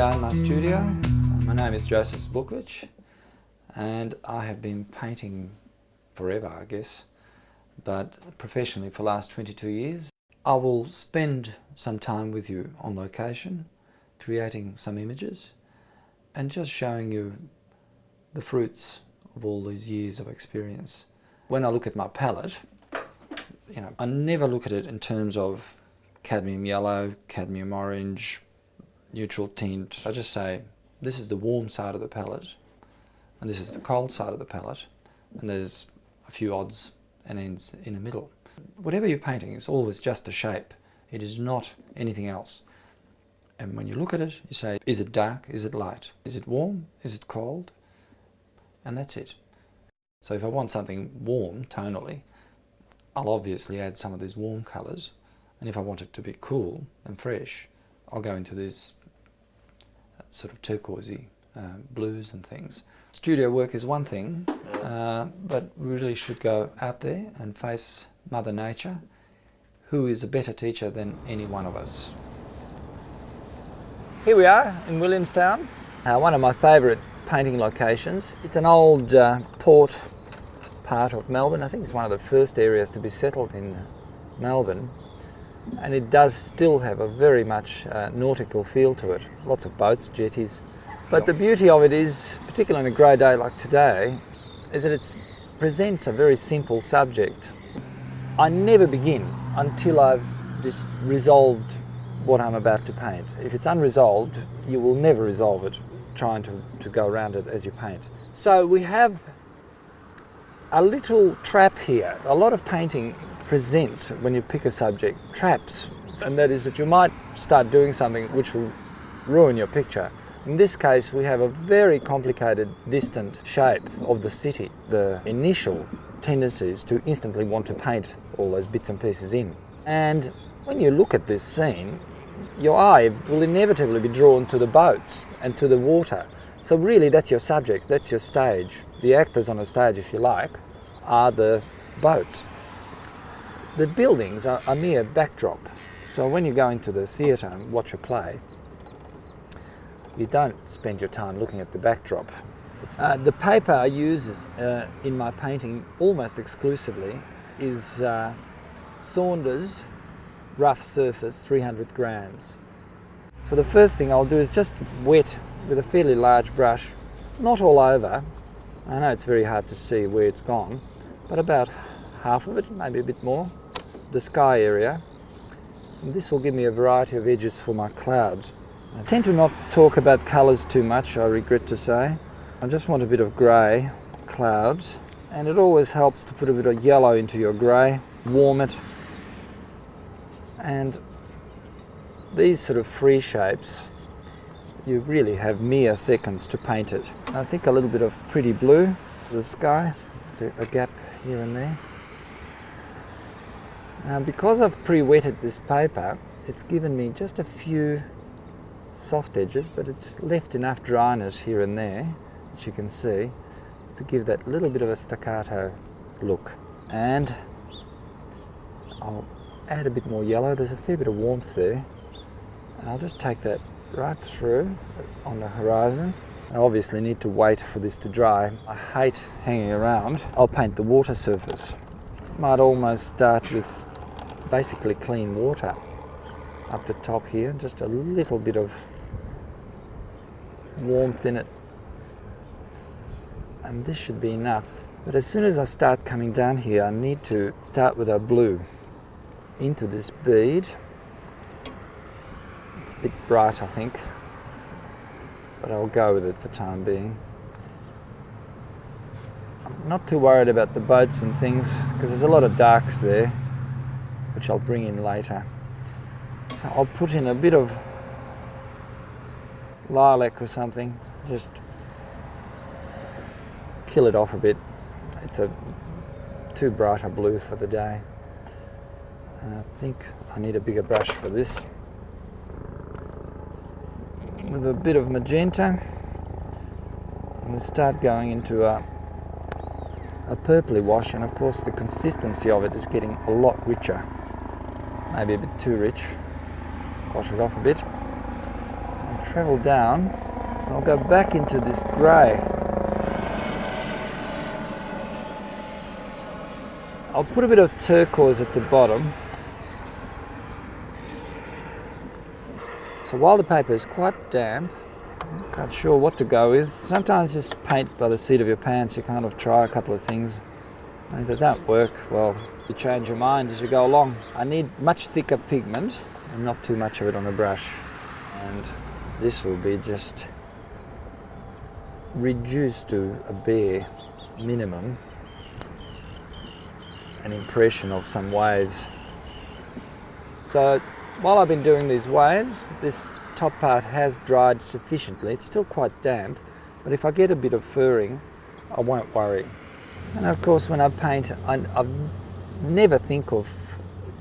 again my studio. My name is Joseph Zbukvic and I have been painting forever, I guess, but professionally for the last 22 years. I will spend some time with you on location, creating some images and just showing you the fruits of all these years of experience. When I look at my palette, I never look at it in terms of cadmium yellow, cadmium orange, neutral tint. I just say, this is the warm side of the palette, and this is the cold side of the palette, and there's a few odds and ends in the middle. Whatever you're painting, it's always just a shape. It is not anything else. And when you look at it, you say, is it dark? Is it light? Is it warm? Is it cold? And that's it. So if I want something warm tonally, I'll obviously add some of these warm colours. And if I want it to be cool and fresh, I'll go into these sort of turquoisey blues and things. Studio work is one thing, but we really should go out there and face Mother Nature, who is a better teacher than any one of us. Here we are in Williamstown, one of my favourite painting locations. It's an old port part of Melbourne. I think it's one of the first areas to be settled in Melbourne. And it does still have a very much nautical feel to it. Lots of boats, jetties. But the beauty of it is, particularly on a grey day like today, is that it presents a very simple subject. I never begin until I've just resolved what I'm about to paint. If it's unresolved, you will never resolve it, trying to go around it as you paint. So we have a little trap here. A lot of painting presents, when you pick a subject, traps, and that is that you might start doing something which will ruin your picture. In this case, we have a very complicated, distant shape of the city. The initial tendency is to instantly want to paint all those bits and pieces in. And when you look at this scene, your eye will inevitably be drawn to the boats and to the water. So really, that's your subject, that's your stage. The actors on a stage, if you like, are the boats. The buildings are a mere backdrop. So when you go into the theatre and watch a play, you don't spend your time looking at the backdrop. The paper I use in my painting almost exclusively is Saunders Rough Surface 300 grams. So the first thing I'll do is just wet with a fairly large brush, not all over. I know it's very hard to see where it's gone, but about half of it, maybe a bit more, the sky area. And this will give me a variety of edges for my clouds. I tend to not talk about colours too much, I regret to say. I just want a bit of grey clouds, and it always helps to put a bit of yellow into your grey, warm it. And these sort of free shapes, you really have mere seconds to paint it. I think a little bit of pretty blue, the sky, a gap here and there. Now, because I've pre-wetted this paper, it's given me just a few soft edges, but it's left enough dryness here and there, as you can see, to give that little bit of a staccato look. And I'll add a bit more yellow. There's a fair bit of warmth there. And I'll just take that right through on the horizon. I obviously need to wait for this to dry. I hate hanging around. I'll paint the water surface. Might almost start with basically clean water up the top here, just a little bit of warmth in it. And this should be enough. But as soon as I start coming down here, I need to start with a blue into this bead. It's a bit bright, I think, but I'll go with it for time being. I'm not too worried about the boats and things because there's a lot of darks there, which I'll bring in later. So I'll put in a bit of lilac or something, just kill it off a bit. It's a too bright a blue for the day. And I think I need a bigger brush for this. With a bit of magenta, I'm going to start going into a purpley wash, and of course the consistency of it is getting a lot richer. Maybe a bit too rich. Wash it off a bit. travel down. I'll go back into this grey. I'll put a bit of turquoise at the bottom. So while the paper is quite damp, I'm not quite sure what to go with. Sometimes just paint by the seat of your pants. You kind of try a couple of things. And if they don't work, well, you change your mind as you go along. I need much thicker pigment and not too much of it on a brush. And this will be just reduced to a bare minimum, an impression of some waves. So while I've been doing these waves, this top part has dried sufficiently. It's still quite damp, but if I get a bit of furring, I won't worry. And of course, when I paint, I never think of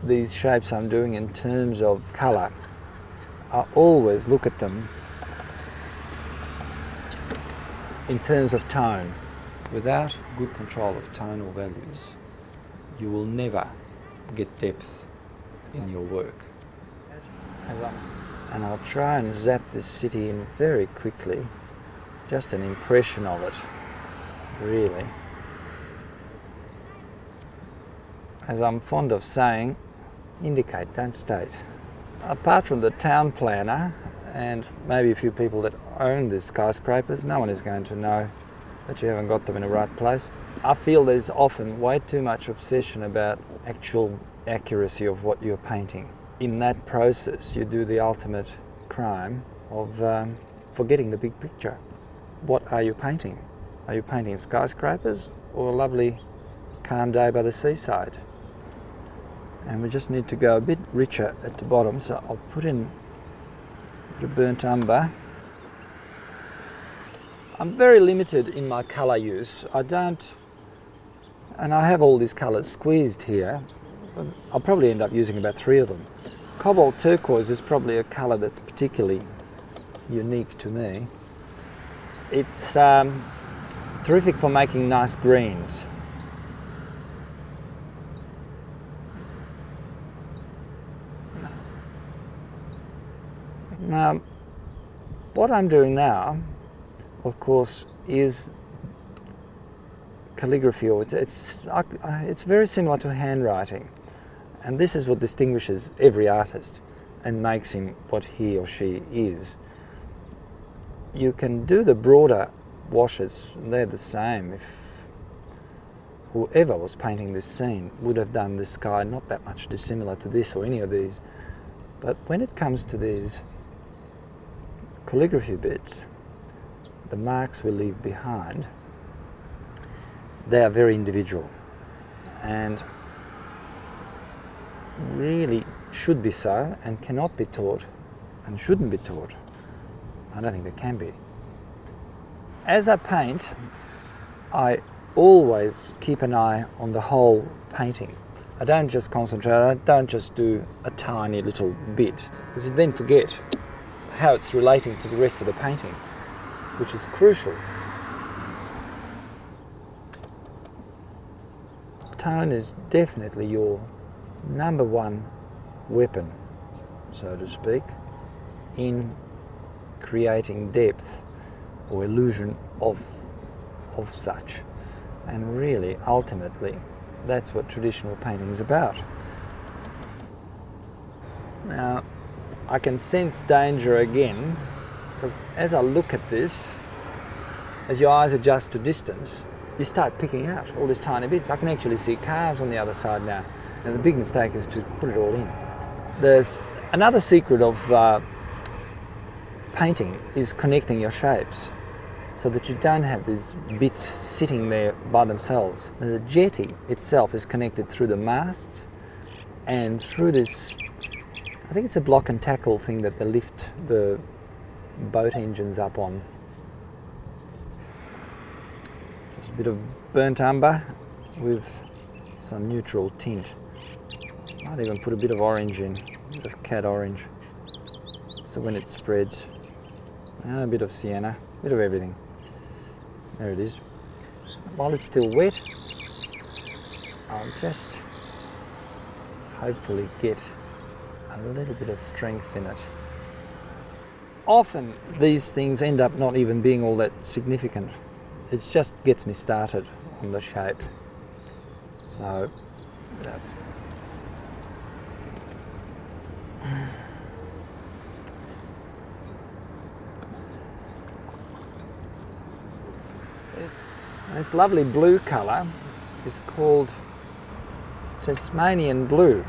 these shapes I'm doing in terms of colour. I always look at them in terms of tone. Without good control of tonal values, you will never get depth in your work. And I'll try and zap this city in very quickly, just an impression of it, really. As I'm fond of saying, indicate, don't state. Apart from the town planner and maybe a few people that own these skyscrapers, no one is going to know that you haven't got them in the right place. I feel there's often way too much obsession about actual accuracy of what you're painting. In that process, you do the ultimate crime of forgetting the big picture. What are you painting? Are you painting skyscrapers or a lovely calm day by the seaside? And we just need to go a bit richer at the bottom, so I'll put in a bit of burnt umber. I'm very limited in my colour use. And I have all these colours squeezed here. I'll probably end up using about 3 of them. Cobalt turquoise is probably a colour that's particularly unique to me. It's terrific for making nice greens. Now, what I'm doing now, of course, is calligraphy, or it's very similar to handwriting. And this is what distinguishes every artist and makes him what he or she is. You can do the broader washes, they're the same. If whoever was painting this scene would have done this sky not that much dissimilar to this or any of these. But when it comes to these calligraphy bits, the marks we leave behind, they are very individual and really should be so and cannot be taught and shouldn't be taught. I don't think they can be. As I paint, I always keep an eye on the whole painting. I don't just concentrate, I don't just do a tiny little bit, because you then forget how it's relating to the rest of the painting, which is crucial. Tone is definitely your number one weapon, so to speak, in creating depth or illusion of such. And really, ultimately, that's what traditional painting is about. Now, I can sense danger again, because as I look at this, as your eyes adjust to distance, you start picking out all these tiny bits. I can actually see cars on the other side now. And the big mistake is to put it all in. There's another secret of painting is connecting your shapes so that you don't have these bits sitting there by themselves. And the jetty itself is connected through the masts and through this, I think it's a block and tackle thing that they lift the boat engines up on. Just a bit of burnt umber with some neutral tint. Might even put a bit of orange in, a bit of cat orange. So when it spreads, and a bit of sienna, a bit of everything. There it is. While it's still wet, I'll just hopefully get a little bit of strength in it. Often these things end up not even being all that significant. It just gets me started on the shape. So this lovely blue colour is called Tasmanian blue.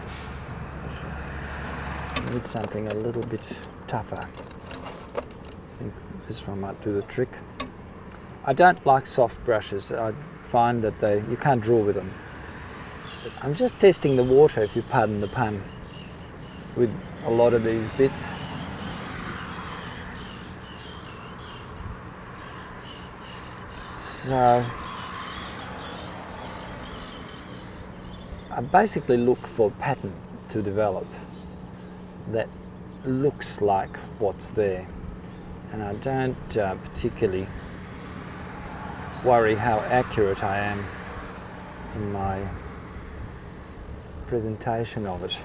I need something a little bit tougher. I think this one might do the trick. I don't like soft brushes. I find that you can't draw with them. I'm just testing the water, if you pardon the pun, with a lot of these bits. So I basically look for a pattern to develop that looks like what's there, and I don't particularly worry how accurate I am in my presentation of it.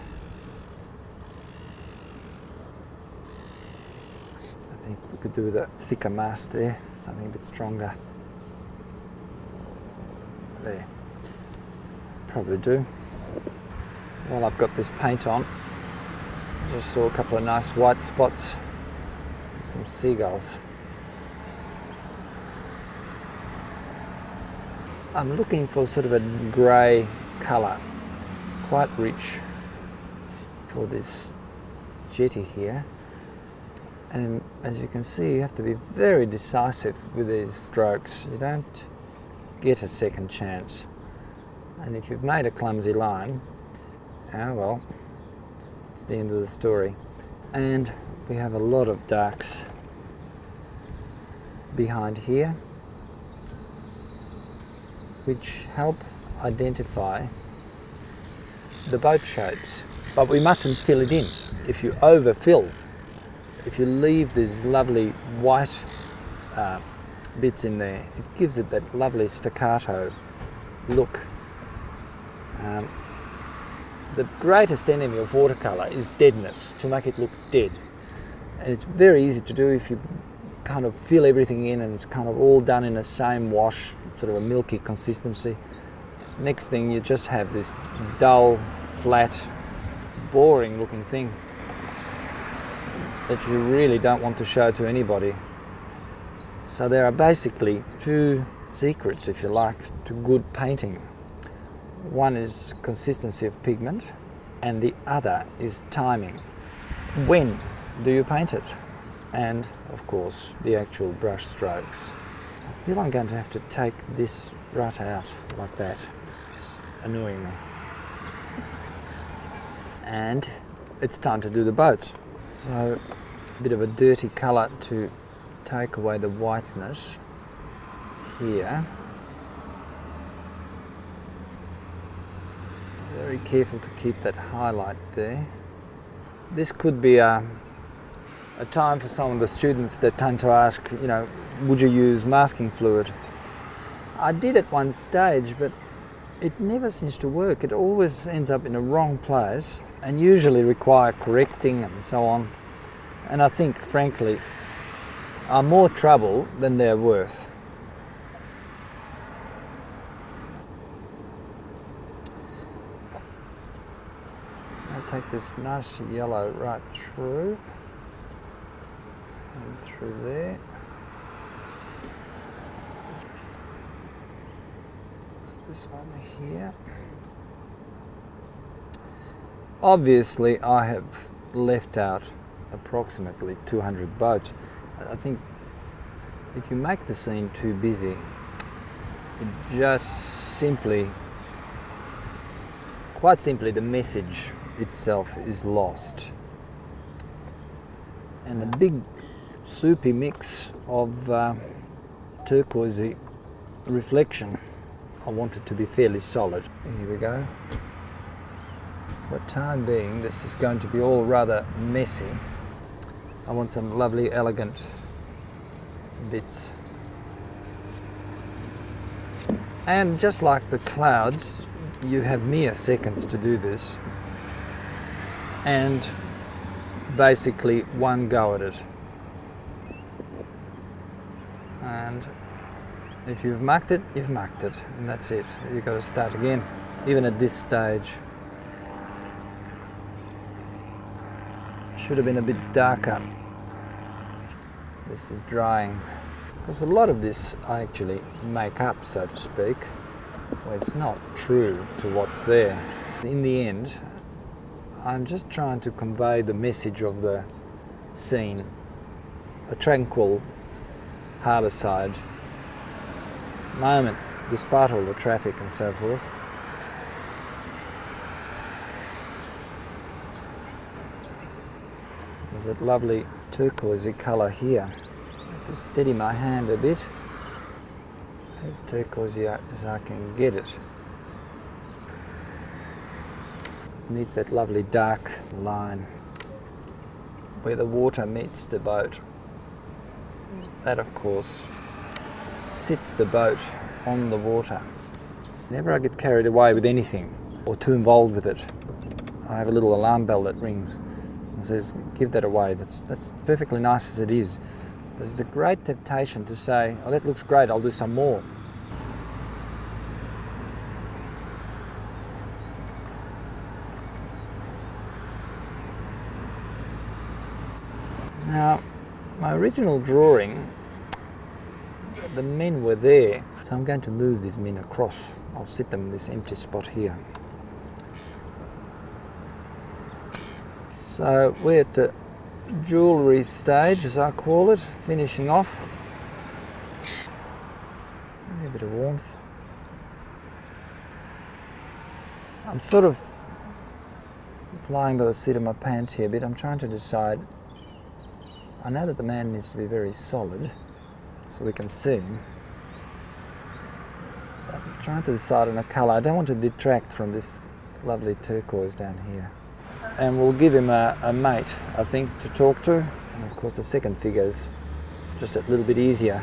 I think we could do with a thicker mass there, something a bit stronger. There, probably do. While I've got this paint on, I just saw a couple of nice white spots, some seagulls. I'm looking for sort of a grey colour, quite rich for this jetty here. And as you can see, you have to be very decisive with these strokes. You don't get a second chance. And if you've made a clumsy line, well, it's the end of the story. And we have a lot of darks behind here, which help identify the boat shapes. But we mustn't fill it in. If you overfill, if you leave these lovely white bits in there, it gives it that lovely staccato look. The greatest enemy of watercolour is deadness, to make it look dead. And it's very easy to do if you kind of fill everything in and it's kind of all done in the same wash, sort of a milky consistency. Next thing, you just have this dull, flat, boring looking thing that you really don't want to show to anybody. So there are basically two secrets, if you like, to good painting. One is consistency of pigment, and the other is timing. When do you paint it? And of course, the actual brush strokes. I feel I'm going to have to take this right out like that. It's annoying me. And it's time to do the boats. So a bit of a dirty colour to take away the whiteness here. Very careful to keep that highlight there. This could be a time for some of the students that tend to ask, you know, would you use masking fluid? I did at one stage, but it never seems to work. It always ends up in the wrong place and usually require correcting and so on. And I think, frankly, are more trouble than they're worth. Take this nice yellow right through and through there. There's this one here. Obviously, I have left out approximately 200 boats. I think if you make the scene too busy, it just simply, quite simply, the message itself is lost. And the big soupy mix of turquoisey reflection, I want it to be fairly solid. Here we go. For the time being, this is going to be all rather messy. I want some lovely, elegant bits. And just like the clouds, you have mere seconds to do this. And basically one go at it. And if you've mucked it, you've mucked it, and that's it. You've got to start again, even at this stage. Should have been a bit darker. This is drying. Because a lot of this I actually make up, so to speak, where it's not true to what's there. In the end, I'm just trying to convey the message of the scene. A tranquil harbourside moment, despite all the traffic and so forth. There's that lovely turquoisey colour here. I have to steady my hand a bit, as turquoisey as I can get it. Needs that lovely dark line where the water meets the boat. That, of course, sits the boat on the water. Whenever I get carried away with anything or too involved with it, I have a little alarm bell that rings and says, give that away. That's perfectly nice as it is. There's a great temptation to say, oh, that looks great, I'll do some more. Now, my original drawing, the men were there, so I'm going to move these men across. I'll sit them in this empty spot here. So we're at the jewellery stage, as I call it, finishing off. Maybe a bit of warmth. I'm sort of flying by the seat of my pants here a bit. I'm trying to decide. I know that the man needs to be very solid, so we can see him. I'm trying to decide on a colour. I don't want to detract from this lovely turquoise down here. And we'll give him a mate, I think, to talk to. And of course the second figure's just a little bit easier.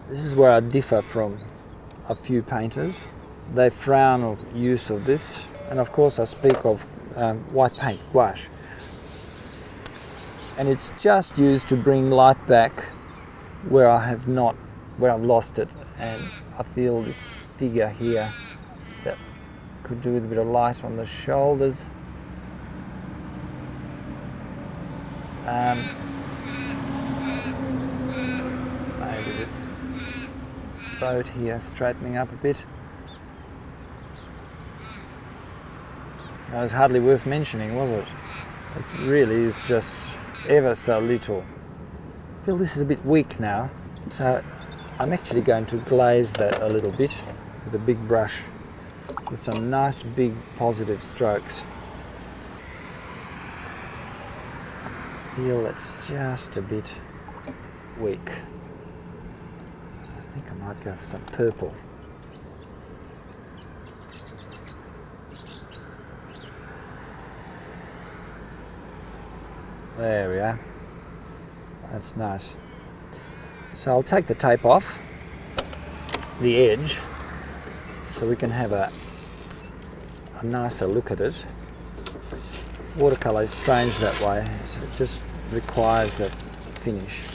This is where I differ from a few painters. They frown on use of this, and of course I speak of white paint, gouache. And it's just used to bring light back where I've lost it. And I feel this figure here that could do with a bit of light on the shoulders. Maybe this boat here straightening up a bit. That was hardly worth mentioning, was it? It really is just ever so little. I feel this is a bit weak now, so I'm actually going to glaze that a little bit with a big brush with some nice big positive strokes. I feel it's just a bit weak. I think I might go for some purple. There we are. That's nice. So I'll take the tape off the edge so we can have a nicer look at it. Watercolour is strange that way. So it just requires that finish.